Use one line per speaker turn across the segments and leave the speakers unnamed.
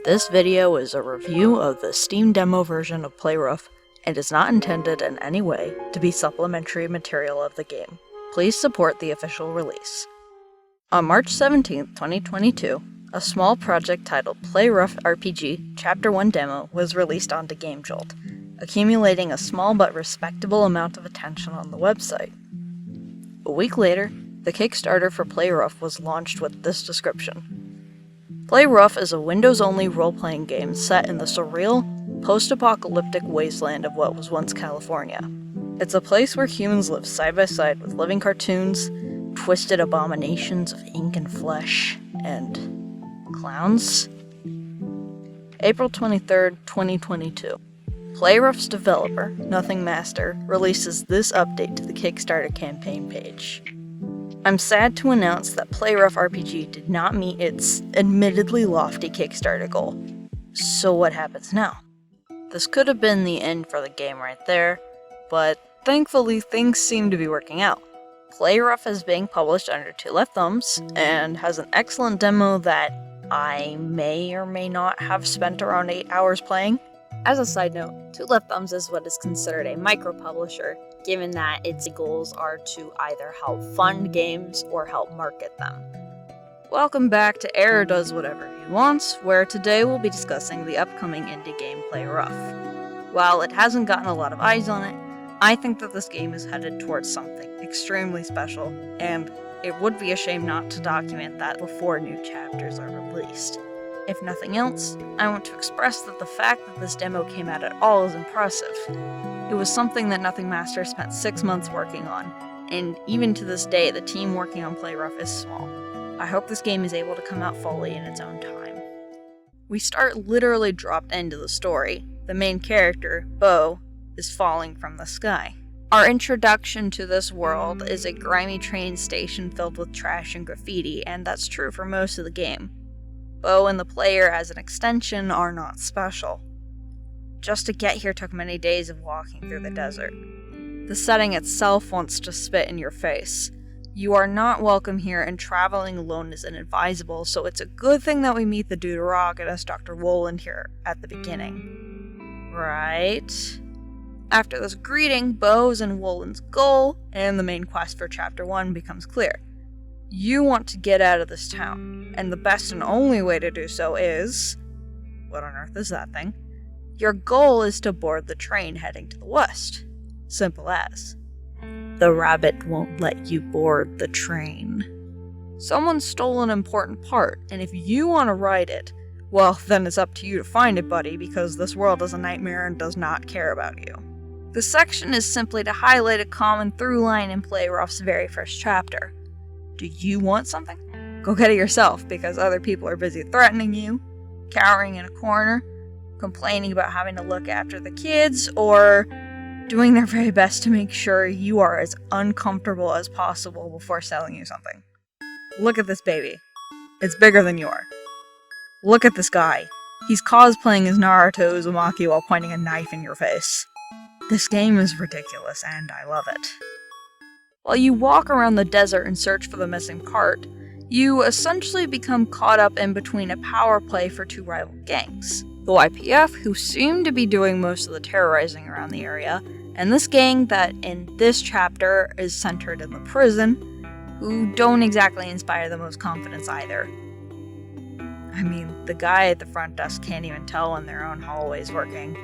This video is a review of the Steam demo version of Playrough and is not intended in any way to be supplementary material of the game. Please support the official release. On March 17, 2022, a small project titled Playrough RPG Chapter 1 Demo was released onto GameJolt, accumulating a small but respectable amount of attention on the website. A week later, the Kickstarter for Playrough was launched with this description. Playrough is a Windows-only role-playing game set in the surreal, post-apocalyptic wasteland of what was once California. It's a place where humans live side by side with living cartoons, twisted abominations of ink and flesh, and clowns. April 23rd, 2022. Playrough's developer, Nothing Master, releases this update to the Kickstarter campaign page. I'm sad to announce that Playrough RPG did not meet its admittedly lofty Kickstarter goal. So what happens now? This could have been the end for the game right there, but thankfully things seem to be working out. Playrough is being published under Two Left Thumbs, and has an excellent demo that I may or may not have spent around 8 hours playing. As a side note, Two Left Thumbs is what is considered a micropublisher, given that its goals are to either help fund games or help market them. Welcome back to Error Does Whatever He Wants, where today we'll be discussing the upcoming indie game Playrough. While it hasn't gotten a lot of eyes on it, I think that this game is headed towards something extremely special, and it would be a shame not to document that before new chapters are released. If nothing else, I want to express that the fact that this demo came out at all is impressive. It was something that Nothing Master spent 6 months working on, and even to this day, the team working on Playrough is small. I hope this game is able to come out fully in its own time. We start literally dropped into the story. The main character, Bo, is falling from the sky. Our introduction to this world is a grimy train station filled with trash and graffiti, and that's true for most of the game. Bo and the player as an extension are not special. Just to get here took many days of walking through the desert. The setting itself wants to spit in your face. You are not welcome here, and traveling alone is inadvisable, so it's a good thing that we meet the Deuteragonist Dr. Woland here at the beginning. Right? After this greeting, Bo's and Woland's goal, and the main quest for Chapter 1 becomes clear. You want to get out of this town, and the best and only way to do so is... what on earth is that thing? Your goal is to board the train heading to the west. Simple as. The rabbit won't let you board the train. Someone stole an important part, and if you want to ride it, well, then it's up to you to find it, buddy, because this world is a nightmare and does not care about you. This section is simply to highlight a common through line in Playrough's very first chapter. Do you want something? Go get it yourself, because other people are busy threatening you, cowering in a corner, complaining about having to look after the kids, or doing their very best to make sure you are as uncomfortable as possible before selling you something. Look at this baby. It's bigger than you are. Look at this guy. He's cosplaying as Naruto Uzumaki while pointing a knife in your face. This game is ridiculous, and I love it. While you walk around the desert and search for the missing part, you essentially become caught up in between a power play for two rival gangs. The YPF, who seem to be doing most of the terrorizing around the area, and this gang that in this chapter is centered in the prison, who don't exactly inspire the most confidence either. I mean, the guy at the front desk can't even tell when their own hallway's working.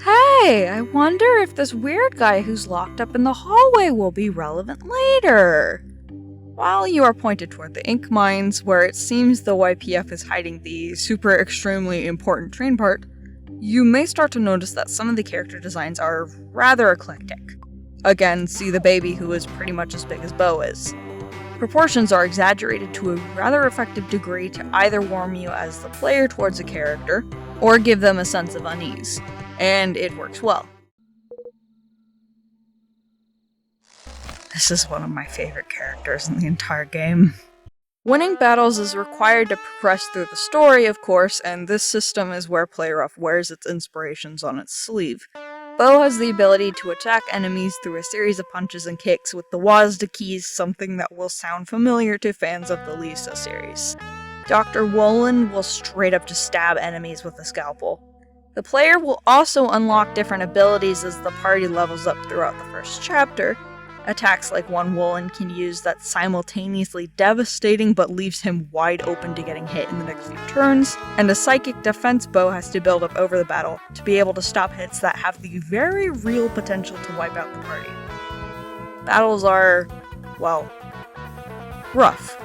Hey, I wonder if this weird guy who's locked up in the hallway will be relevant later. While you are pointed toward the ink mines, where it seems the YPF is hiding the super extremely important train part, you may start to notice that some of the character designs are rather eclectic. Again, see the baby who is pretty much as big as Bo is. Proportions are exaggerated to a rather effective degree to either warm you as the player towards a character, or give them a sense of unease. And it works well. This is one of my favorite characters in the entire game. Winning battles is required to progress through the story, of course, and this system is where Playrough wears its inspirations on its sleeve. Bo has the ability to attack enemies through a series of punches and kicks with the WASD keys, something that will sound familiar to fans of the Lisa series. Dr. Wolin will straight up just stab enemies with a scalpel. The player will also unlock different abilities as the party levels up throughout the first chapter. Attacks like one Wolin can use that's simultaneously devastating but leaves him wide open to getting hit in the next few turns, and a psychic defense bow has to build up over the battle to be able to stop hits that have the very real potential to wipe out the party. Battles are, well, rough.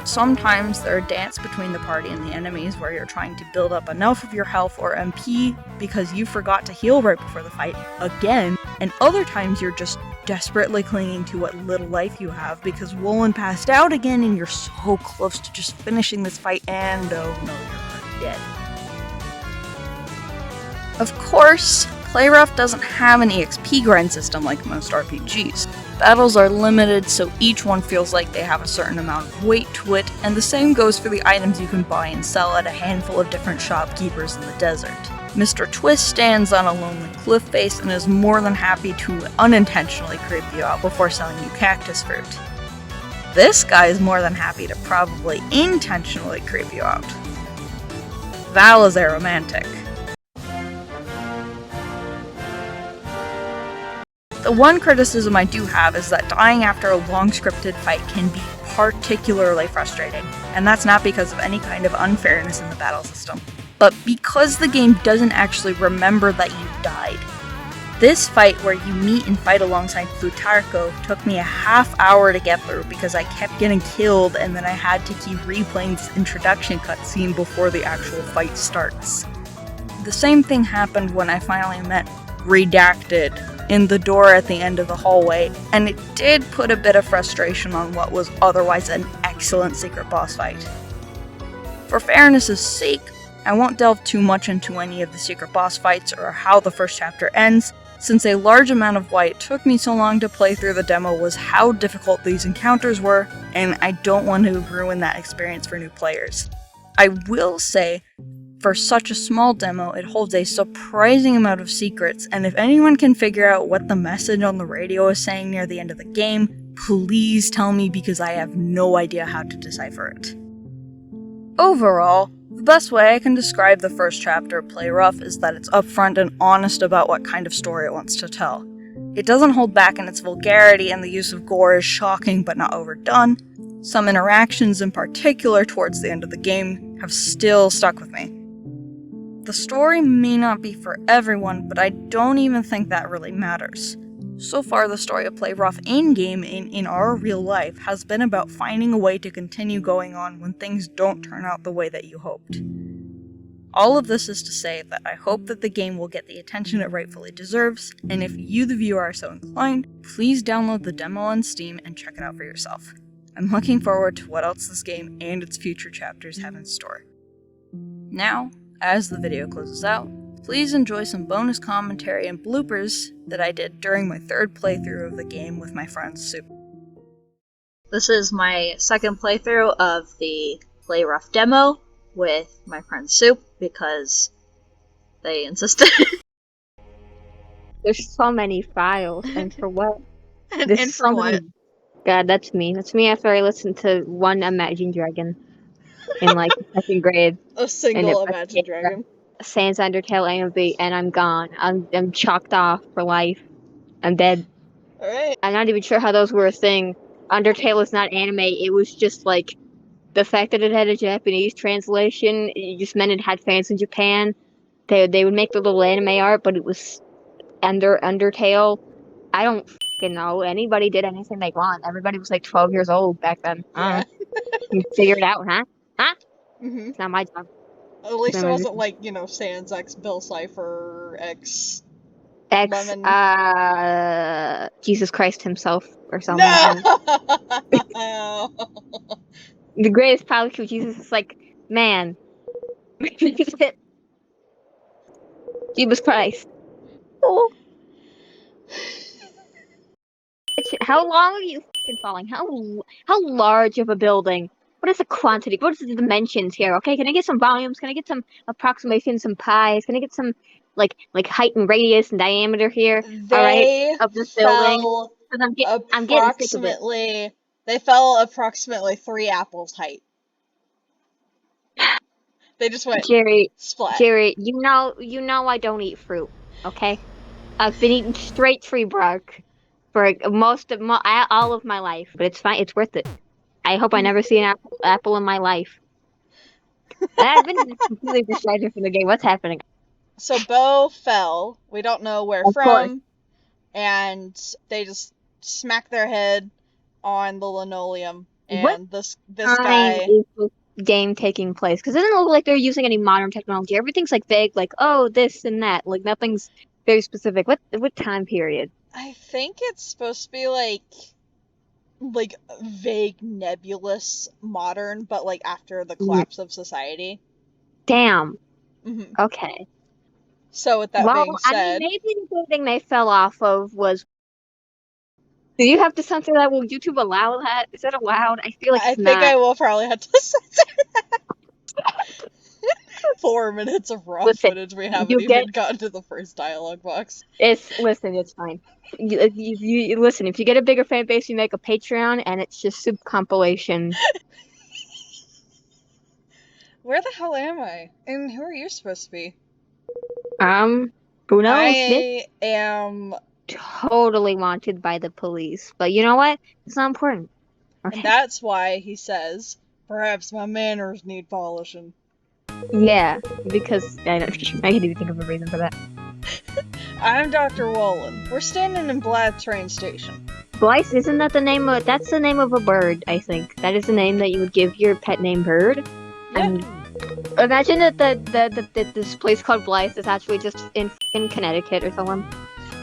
Sometimes they're a dance between the party and the enemies where you're trying to build up enough of your health or MP because you forgot to heal right before the fight again, and other times you're just desperately clinging to what little life you have because Wolin passed out again and you're so close to just finishing this fight and oh no, you're dead. Of course, Playrough doesn't have an EXP grind system like most RPGs. Battles are limited, so each one feels like they have a certain amount of weight to it, and the same goes for the items you can buy and sell at a handful of different shopkeepers in the desert. Mr. Twist stands on a lonely cliff face and is more than happy to unintentionally creep you out before selling you cactus fruit. This guy is more than happy to probably intentionally creep you out. Val is a romantic. The one criticism I do have is that dying after a long scripted fight can be particularly frustrating, and that's not because of any kind of unfairness in the battle system, but because the game doesn't actually remember that you died. This fight where you meet and fight alongside Plutarco took me a half hour to get through because I kept getting killed and then I had to keep replaying this introduction cutscene before the actual fight starts. The same thing happened when I finally met Redacted in the door at the end of the hallway, and it did put a bit of frustration on what was otherwise an excellent secret boss fight. For fairness' sake, I won't delve too much into any of the secret boss fights or how the first chapter ends, since a large amount of why it took me so long to play through the demo was how difficult these encounters were, and I don't want to ruin that experience for new players. I will say, for such a small demo, it holds a surprising amount of secrets, and if anyone can figure out what the message on the radio is saying near the end of the game, please tell me because I have no idea how to decipher it. Overall, the best way I can describe the first chapter of Play Rough is that it's upfront and honest about what kind of story it wants to tell. It doesn't hold back in its vulgarity, and the use of gore is shocking but not overdone. Some interactions in particular towards the end of the game have still stuck with me. The story may not be for everyone, but I don't even think that really matters. So far, the story of Play Rough in-game in our real life has been about finding a way to continue going on when things don't turn out the way that you hoped. All of this is to say that I hope that the game will get the attention it rightfully deserves, and if you, the viewer, are so inclined, please download the demo on Steam and check it out for yourself. I'm looking forward to what else this game and its future chapters have in store. Now, as the video closes out, please enjoy some bonus commentary and bloopers that I did during my third playthrough of the game with my friend Soup. This is my second playthrough of the Play Rough demo with my friend Soup because they insisted.
There's so many files, and for what?
and for what?
God, that's me. That's me after I listened to one Imagine Dragon in like second grade.
A single Imagine Dragon.
Sans Undertale AMV, and I'm gone. I'm chalked off for life. I'm dead.
Alright.
I'm not even sure how those were a thing. Undertale is not anime. It was just like the fact that it had a Japanese translation. It just meant it had fans in Japan. They would make the little anime art, but it was Undertale. I don't fucking know. Anybody did anything they want. Everybody was like 12 years old back then.
Yeah.
You figure it out, huh?
Mm-hmm.
It's not my job.
At least it wasn't like, Sans X Bill Cipher X Lemon.
Jesus Christ himself or something.
No!
The greatest poetry of Jesus is like, man. Jesus Christ. Oh. How long are you falling? How large of a building? What is the quantity? What is the dimensions here? Okay, can I get some volumes? Can I get some approximations, some pies? Can I get some like height and radius and diameter here?
They
of this building. I'm getting sick of it.
They fell approximately 3 apples height.
They just went
Jerry,
splat.
Jerry, you know I don't eat fruit, okay? I've been eating straight tree bark for all of my life, but it's fine. It's worth it. I hope I never see an apple in my life. I've been completely distracted from the game. What's happening?
So Bo fell. We don't know where
Of course.
from, and they just smacked their head on the linoleum.
What
And this
time
guy,
is this game taking place? Because it doesn't look like they're using any modern technology. Everything's like vague, like oh this and that. Like nothing's very specific. What time period?
I think it's supposed to be like vague, nebulous, modern, but like after the
Mm,
collapse of society.
Damn.
Hmm.
Okay.
So with that
Well,
being
I mean,
said,
maybe the building they fell off of was. Do you have to censor that? Will YouTube allow that? Is that allowed? I feel like
I
it's
think I
not.
will probably have to censor 4 minutes of raw
Listen,
footage. We haven't
you get
even gotten to the first dialogue box.
It's fine. Listen. If you get a bigger fan base, you make a Patreon, and it's just soup compilation.
Where the hell am I? And who are you supposed to be?
Who knows? This
I am,
totally wanted by the police, but you know what? It's not important.
and
Okay.
that's why he says, perhaps my manners need polishing.
Yeah, because I don't. I can't even think of a reason for that.
I'm Dr. Wolin. We're standing in Blythe train station.
Blythe, isn't that the name of? That's the name of a bird. I think that is the name that you would give your pet name bird.
Yeah.
Imagine that this place called Blythe is actually just in Connecticut or something,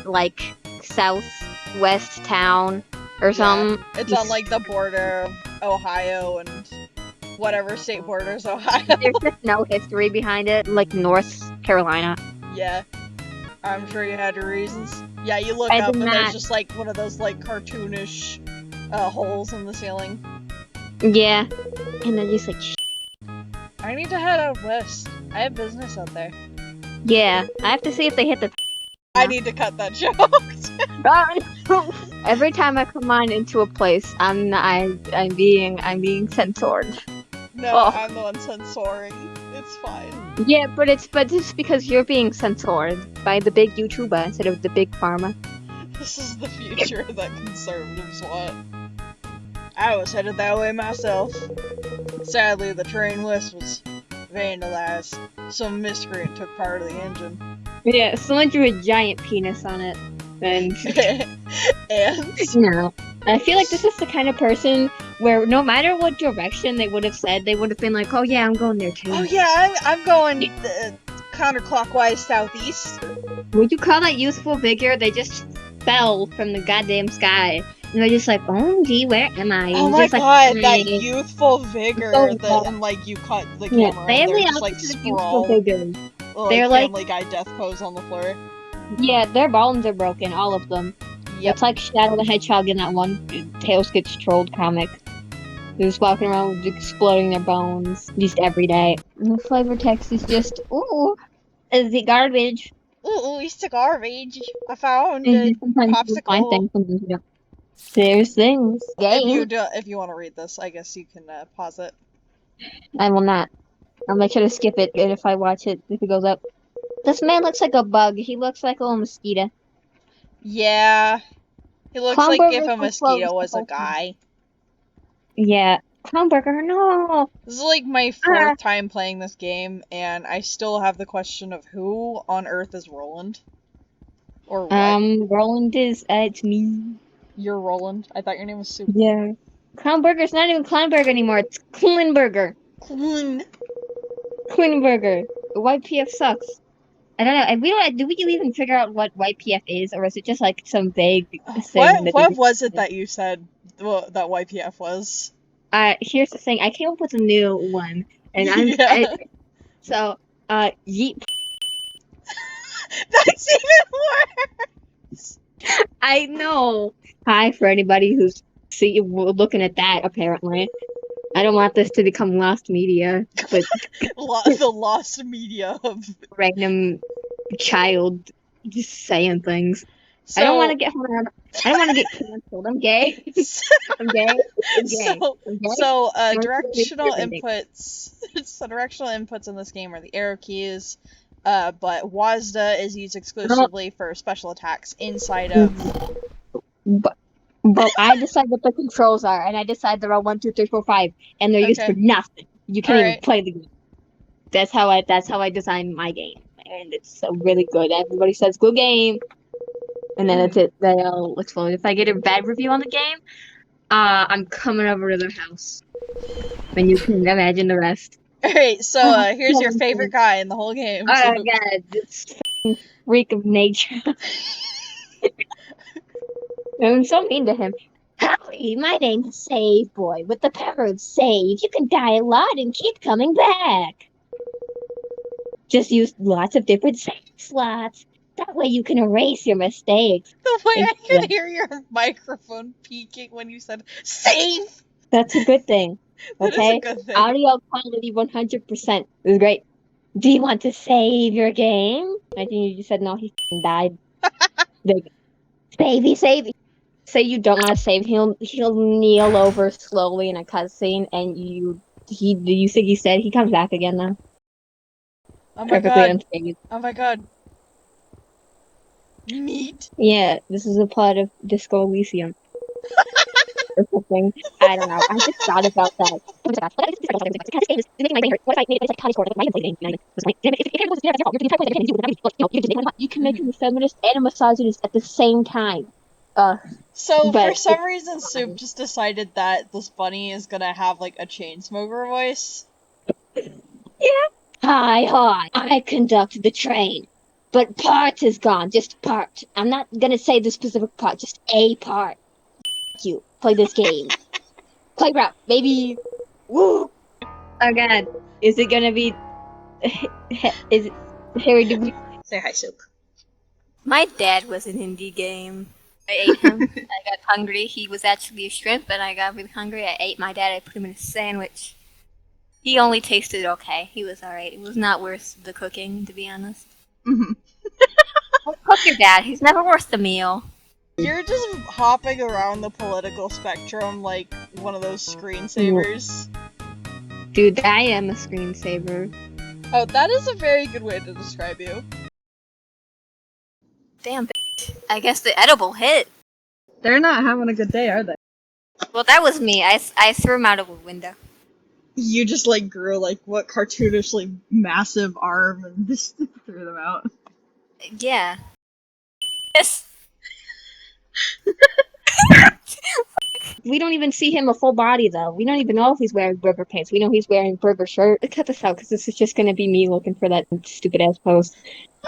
like southwest town or something.
It's on like the border of Ohio and whatever state borders Ohio.
There's just no history behind it, like North Carolina.
Yeah. I'm sure you had your reasons. Yeah, you look
I
up
did
and there's
not.
just like one of those like cartoonish holes in the ceiling.
Yeah, and then just like,
I need to head out west. I have business out there.
yeah, I have to see if they hit the.
I need to cut that joke.
Every time I come on into a place, I'm being censored.
No,
Oh.
I'm the one censoring. It's fine.
Yeah, but it's because you're being censored by the big YouTuber instead of the big pharma.
This is the future that conservatives want. I was headed that way myself. Sadly, the train west was vandalized. Some miscreant took part of the engine.
Yeah, someone drew a giant penis on it, and
And
no. I feel like this is the kind of person where no matter what direction they would have said, they would have been like, "Oh yeah, I'm going there too."
oh yeah, I'm going counterclockwise southeast.
Would you call that youthful vigor? They just fell from the goddamn sky, and they're just like, "Oh gee, where am I?"
Oh
And
my
just like,
god, that
"Hey."
youthful vigor
So
that,
bad.
and like you cut the
Yeah,
camera
they
and
have
they're
the
just like
opposite of youthful
sprawl,
vigor.
like
They're like,
Family Guy death pose on the floor.
yeah, their bones are broken, all of them.
Yep.
It's like Shadow the Hedgehog in that one Tails Gets Trolled comic. They're just walking around exploding their bones just every day. And the flavor text is just, ooh, is it garbage?
Ooh, it's the garbage. I found
And
a
then sometimes you find
popsicle.
things, sometimes you don't. There's things. Game.
If you want to read this, I guess you can pause it.
I will not. I'll make sure to skip it and if I watch it, if it goes up. This man looks like a bug. He looks like a little mosquito.
Yeah, he looks like
Clownburger
if a
was
mosquito
close
was
the
a
whole time.
guy.
Yeah. Clownburger, no!
This is like my fourth time playing this game, and I still have the question of who on earth is Roland? Or what?
Roland is, it's me.
You're Roland? I thought your name was Soup.
Yeah. Clownburger's not even Clownburger anymore. It's Klinburger.
Cloon.
Klinburger. YPF sucks. I don't know. And we don't. Do we even figure out what YPF is, or is it just like some vague thing that?
What was it that you said that YPF was?
Here's the thing. I came up with a new one, and
Yeah.
so yeet.
That's even worse.
I know. Hi for anybody who's looking at that. Apparently, I don't want this to become lost media, but
The lost media of
random child just saying things.
So,
I don't want to get I don't want to get canceled. I'm gay. I'm gay. I'm gay. I'm gay.
directional
Everything.
inputs. So directional inputs in this game are the arrow keys, but WASDA is used exclusively for special attacks inside of.
But I decide what the controls are, and I decide they're all 1, 2, 3, 4, 5, and they're used for
Okay.
nothing. You can't even
Alright.
play the game. That's how I design my game, and it's so really good. Everybody says good game, and then that's it. They all explode. If I get a bad review on the game, I'm coming over to their house, and you can imagine the rest.
Alright, so here's your favorite guy in the whole game.
Oh
So,
my god, this freak of nature. I'm so mean to him. Howdy, my name's Save Boy. With the power of save, you can die a lot and keep coming back. Just use lots of different save slots. That way you can erase your mistakes.
the way
And
I could hear your microphone peaking when you said save.
that's a good thing.
That is
Okay?
a good thing.
Audio quality 100%. It was great. Do you want to save your game? I think you just said no, he died. Savey. Say you don't want to save, he'll kneel over slowly in a cutscene, and you think he said he comes back again though.
Oh my
Perfectly
god.
unscathed.
Oh my god. Neat.
Yeah, this is a part of Disco Elysium. Or something. I don't know. I just thought about that. You can make him a feminist and a misogynist at the same time.
So, for
But
some reason, Soup just decided that this bunny is gonna have, like, a Chainsmoker voice.
hi, I conduct the train. But part is gone, just part. I'm not gonna say the specific part, just a part. You play this game. Playground, maybe. Woo! Oh god, is it gonna be? Is it Harry? Did we?
Say hi, Soup.
My dad was an indie game. I ate him. I got hungry. He was actually a shrimp, and I got really hungry. I ate my dad. I put him in a sandwich. He only tasted okay. He was alright. It was not worth the cooking, to be honest.
Mm-hmm.
Don't cook your dad. He's never worth the meal.
You're just hopping around the political spectrum like one of those screensavers.
Dude, I am a screensaver.
Oh, that is a very good way to describe you.
Damn, bitch. I guess the edible hit.
They're not having a good day, are they?
Well, that was me. I threw him out of a window.
You just, like, grew, like, what cartoonishly massive arm and just threw them out.
Yeah. Yes.
We don't even see him a full body though. We don't even know if he's wearing burger pants. We know he's wearing burger shirt. Cut this out because this is just gonna be me looking for that stupid ass post.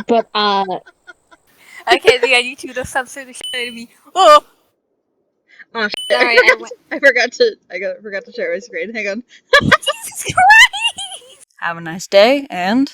But
Okay, the YouTube will censor the shit out of me. Oh!
Oh, shit.
Sorry,
I forgot to share my screen. Hang on.
Jesus Christ!
Have a nice day, and